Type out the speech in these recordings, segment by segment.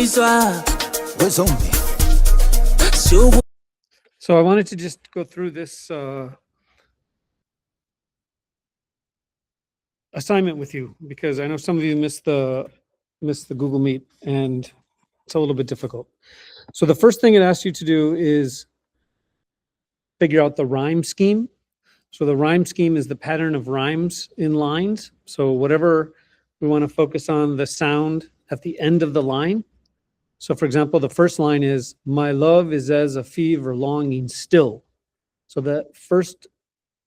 So I wanted to just go through this assignment with you because I know some of you missed the Google Meet and it's a little bit difficult. So the first thing it asks you to do is figure out the rhyme scheme. So the rhyme scheme is the pattern of rhymes in lines. So whatever we want to focus on, the sound at the end of the line. So for example, the first line is, my love is as a fever longing still. So the first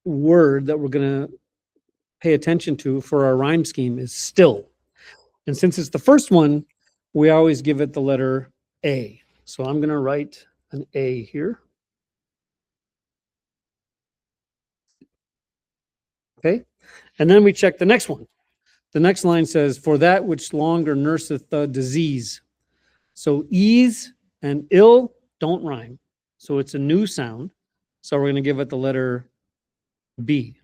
word that we're going to pay attention to for our rhyme scheme is still. And since it's the first one, we always give it the letter A. So I'm going to write an A here. Okay. And then we check the next one. The next line says, for that which longer nurseth the disease. So ease and ill don't rhyme. So it's a new sound. So we're going to give it the letter B.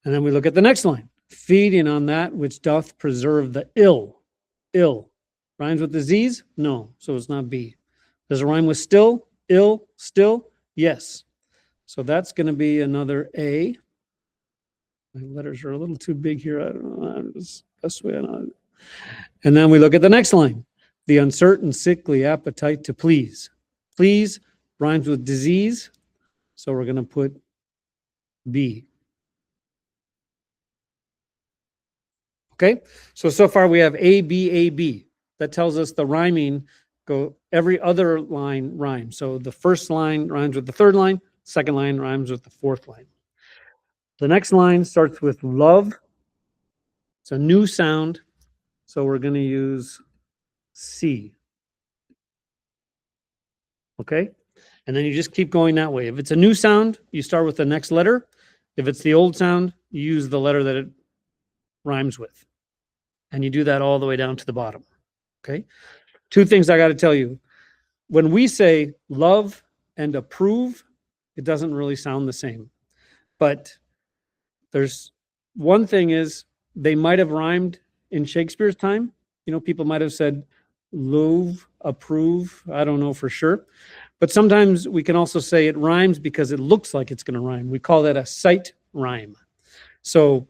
And then we look at the next line. Feeding on that which doth preserve the ill. Ill. Rhymes with disease? No. So it's not B. Does it rhyme with still? Ill? Still? Yes. So that's going to be another A. My letters are a little too big here. I don't know. Best way I know. And then we look at the next line. The uncertain, sickly appetite to please. Please rhymes with disease. So we're going to put B. Okay, so far we have A, B, A, B. That tells us the rhyming, every other line rhymes. So the first line rhymes with the third line, second line rhymes with the fourth line. The next line starts with love. It's a new sound, so we're going to use C. Okay, and then you just keep going that way. If it's a new sound, you start with the next letter. If it's the old sound, you use the letter that it rhymes with. And you do that all the way down to the bottom. Okay. Two things I got to tell you. When we say love and approve, it doesn't really sound the same. But there's one thing is they might have rhymed in Shakespeare's time. You know, people might have said love, approve. I don't know for sure. But sometimes we can also say it rhymes because it looks like it's going to rhyme. We call that a sight rhyme. So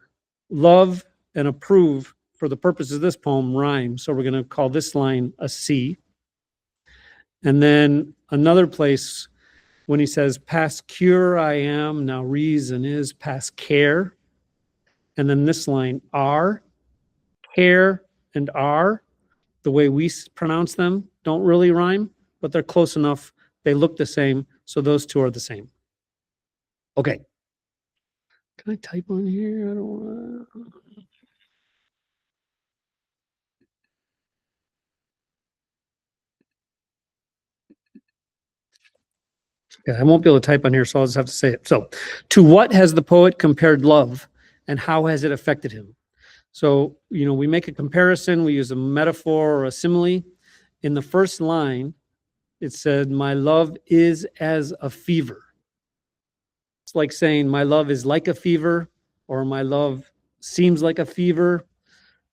love and approve, for the purpose of this poem, rhyme. So we're going to call this line a C. And then another place when he says, past cure I am, now reason is past care. And then this line, R, care and R, the way we pronounce them, don't really rhyme, but they're close enough. They look the same. So those two are the same. Okay. Can I type on here? I don't want to. Yeah, I won't be able to type on here, so I'll just have to say it. So, to what has the poet compared love, and how has it affected him? So, you know, we make a comparison, we use a metaphor or a simile. In the first line, it said, my love is as a fever. It's like saying, my love is like a fever, or my love seems like a fever.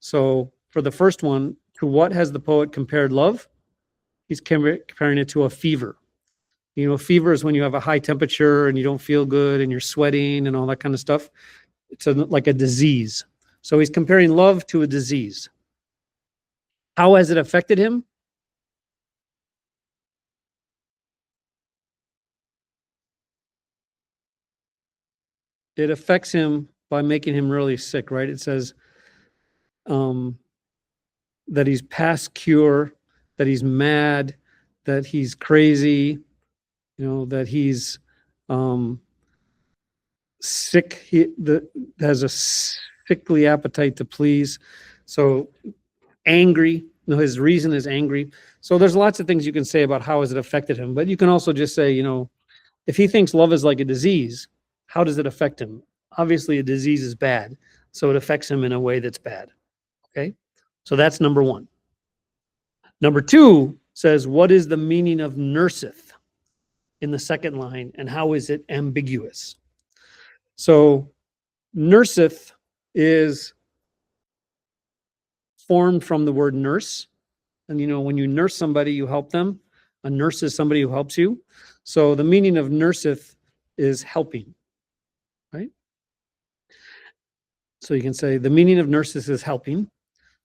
So, for the first one, to what has the poet compared love? He's comparing it to a fever. You know, fever is when you have a high temperature and you don't feel good and you're sweating and all that kind of stuff. It's like a disease. So he's comparing love to a disease. How has it affected him? It affects him by making him really sick, right? It says that he's past cure, that he's mad, that he's crazy, you know, that he's sick. He has a sickly appetite to please. So angry, you know, his reason is angry. So there's lots of things you can say about how has it affected him, but you can also just say, you know, if he thinks love is like a disease, how does it affect him? Obviously a disease is bad, so it affects him in a way that's bad. Okay, so that's number one. Number two says, what is the meaning of nurseth in the second line, and how is it ambiguous? So nurseth is formed from the word nurse. And when you nurse somebody, you help them. A nurse is somebody who helps you. So the meaning of nurseth is helping, right? So you can say the meaning of nurses is helping.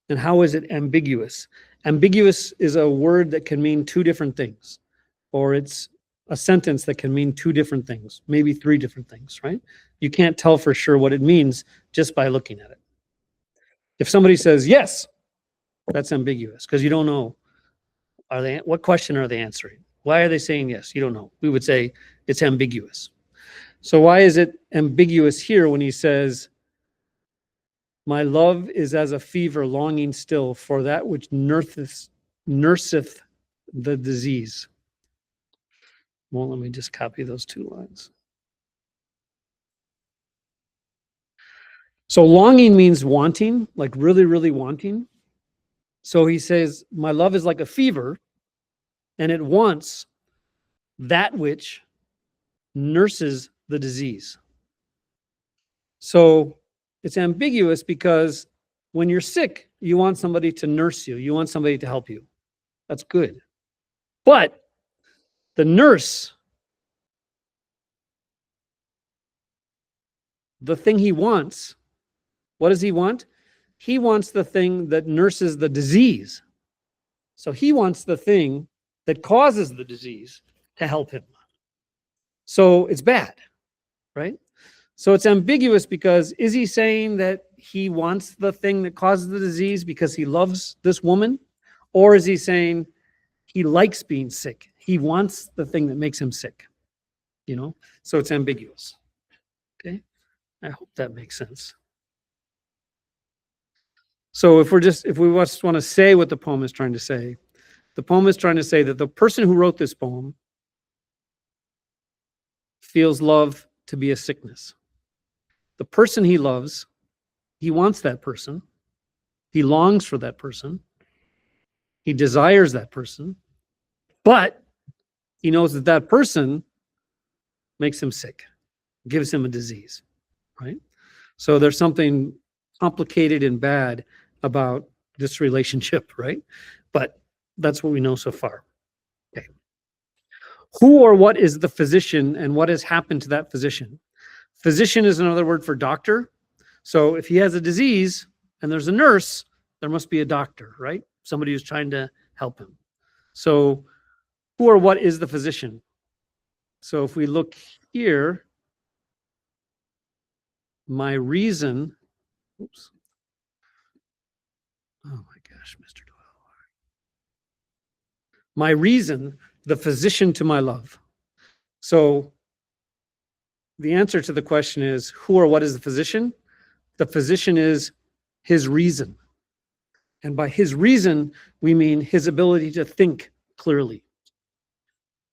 And how is it ambiguous? Ambiguous is a word that can mean two different things, or it's a sentence that can mean two different things, maybe three different things, right? You can't tell for sure what it means just by looking at it. If somebody says yes, that's ambiguous because you don't know. What question are they answering? Why are they saying yes? You don't know. We would say it's ambiguous. So why is it ambiguous here when he says, my love is as a fever longing still for that which nurseth the disease? Well, let me just copy those two lines. So longing means wanting, like really, really wanting. So he says, my love is like a fever, and it wants that which nurses the disease. So it's ambiguous because when you're sick, you want somebody to nurse you. You want somebody to help you. That's good. But the nurse, the thing he wants, what does he want? He wants the thing that nurses the disease. So he wants the thing that causes the disease to help him. So it's bad, right? So it's ambiguous because is he saying that he wants the thing that causes the disease because he loves this woman? Or is he saying he likes being sick? He wants the thing that makes him sick, So it's ambiguous. Okay. I hope that makes sense. So if we just want to say what the poem is trying to say, the poem is trying to say that the person who wrote this poem feels love to be a sickness. The person he loves, he wants that person. He longs for that person. He desires that person. But he knows that that person makes him sick, gives him a disease, right? So there's something complicated and bad about this relationship, right? But that's what we know so far. Okay. Who or what is the physician and what has happened to that physician? Physician is another word for doctor. So if he has a disease and there's a nurse, there must be a doctor, right? Somebody who's trying to help him. So who or what is the physician? So if we look here, my reason, oops. Oh my gosh, Mr. Doyle. My reason, the physician to my love. So the answer to the question is who or what is the physician? The physician is his reason. And by his reason, we mean his ability to think clearly,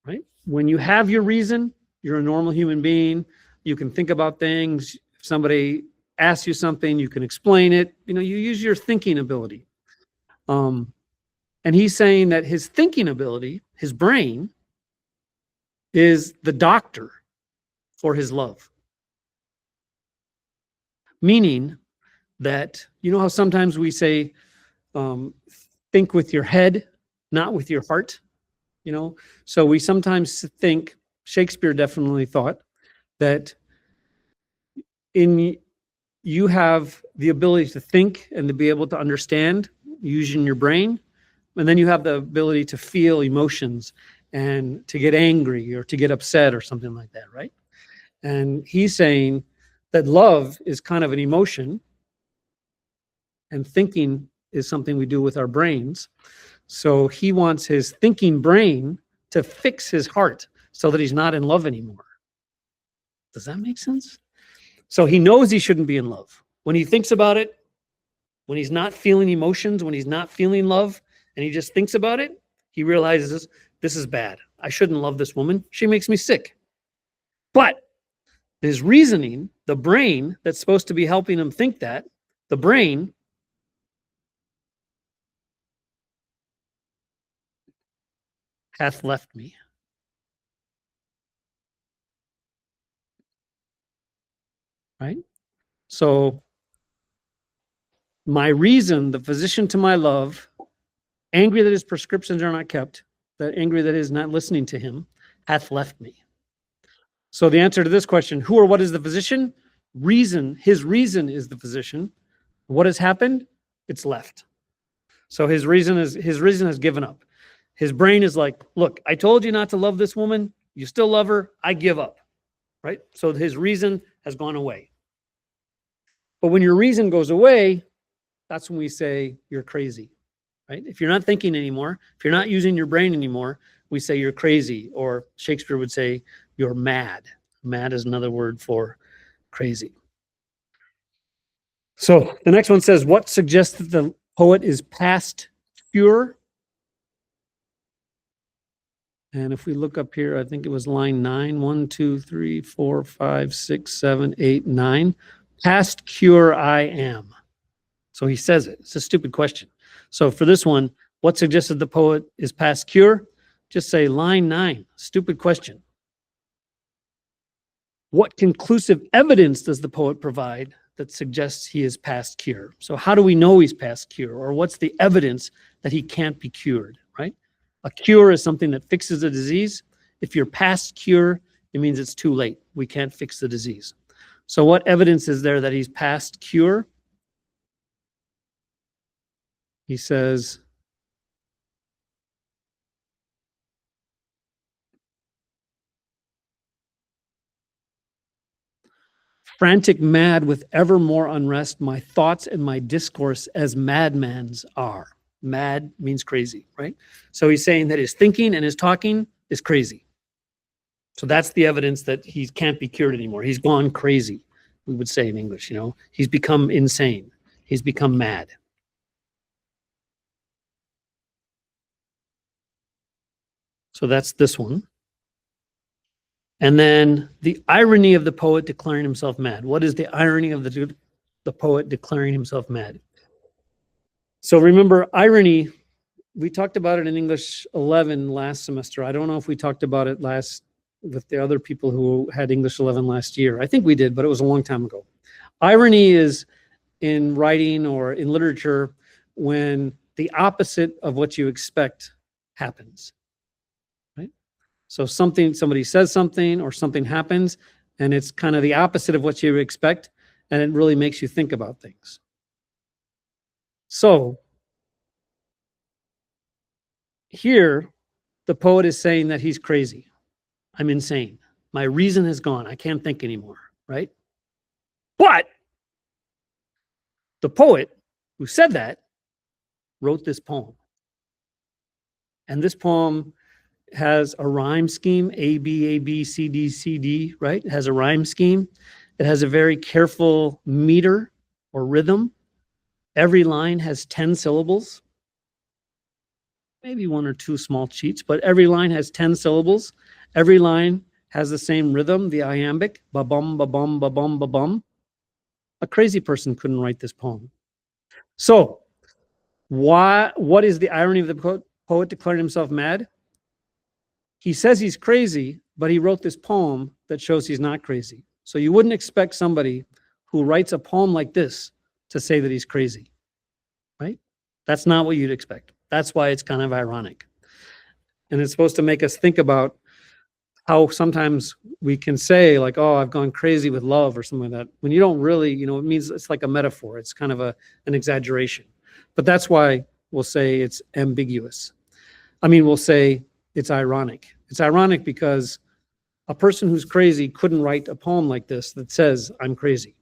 right? When you have your reason, you're a normal human being. You can think about things. If somebody asks you something, you can explain it. You use your thinking ability. And he's saying that his thinking ability, his brain, is the doctor for his love. Meaning that, how sometimes we say, think with your head, not with your heart, So we sometimes think, Shakespeare definitely thought, that you have the ability to think and to be able to understand using your brain, and then you have the ability to feel emotions and to get angry or to get upset or something like that, right? And he's saying that love is kind of an emotion and thinking is something we do with our brains. So he wants his thinking brain to fix his heart so that he's not in love anymore. Does that make sense? So he knows he shouldn't be in love. When he thinks about it, when he's not feeling emotions, when he's not feeling love, and he just thinks about it, he realizes this is bad. I shouldn't love this woman. She makes me sick. But his reasoning, the brain that's supposed to be helping him think that, the brain hath left me. Right? So my reason, the physician to my love, angry that his prescriptions are not kept, that angry that is not listening to him, hath left me. So the answer to this question, who or what is the physician? Reason, his reason is the physician. What has happened? It's left. So his reason has given up. His brain is like, look, I told you not to love this woman. You still love her. I give up. Right? So his reason has gone away. But when your reason goes away, that's when we say you're crazy. Right? If you're not thinking anymore, if you're not using your brain anymore, we say you're crazy, or Shakespeare would say you're mad. Mad is another word for crazy. So the next one says, what suggests that the poet is past cure? And if we look up here, I think it was line 9, 1, 2, 3, 4, 5, 6, 7, 8, 9. Past cure I am. So he says it. It's a stupid question. So for this one, what suggests that the poet is past cure? Just say line 9. Stupid question. What conclusive evidence does the poet provide that suggests he is past cure? So how do we know he's past cure? Or what's the evidence that he can't be cured, right? A cure is something that fixes a disease. If you're past cure, it means it's too late. We can't fix the disease. So what evidence is there that he's past cure? He says, frantic mad with ever more unrest, my thoughts and my discourse as madman's are. Mad means crazy, right? So he's saying that his thinking and his talking is crazy. So that's the evidence that he can't be cured anymore. He's gone crazy, we would say in English, you know. He's become insane. He's become mad. So that's this one. And then the irony of the poet declaring himself mad. What is the irony of the poet declaring himself mad? So remember, irony, we talked about it in English 11 last semester. I don't know if we talked about it with the other people who had English 11 last year. I think we did, but it was a long time ago. Irony is in writing or in literature when the opposite of what you expect happens. So somebody says something or something happens, and it's kind of the opposite of what you expect, and it really makes you think about things. So here, the poet is saying that he's crazy. I'm insane. My reason has gone. I can't think anymore, right? But the poet who said that wrote this poem. And this poem has a rhyme scheme, A, B, A, B, C, D, C, D, right? It has a rhyme scheme. It has a very careful meter or rhythm. Every line has 10 syllables, maybe 1 or 2 small cheats, but every line has 10 syllables. Every line has the same rhythm, the iambic, ba-bum, ba-bum, ba-bum, ba-bum. A crazy person couldn't write this poem. So what is the irony of the poet declaring himself mad? He says he's crazy, but he wrote this poem that shows he's not crazy. So you wouldn't expect somebody who writes a poem like this to say that he's crazy, right? That's not what you'd expect. That's why it's kind of ironic. And it's supposed to make us think about how sometimes we can say like, oh, I've gone crazy with love or something like that. When you don't really, you know, it means it's like a metaphor. It's kind of an exaggeration. But that's why we'll say it's ambiguous. I mean, we'll say it's ironic. It's ironic because a person who's crazy couldn't write a poem like this that says, I'm crazy.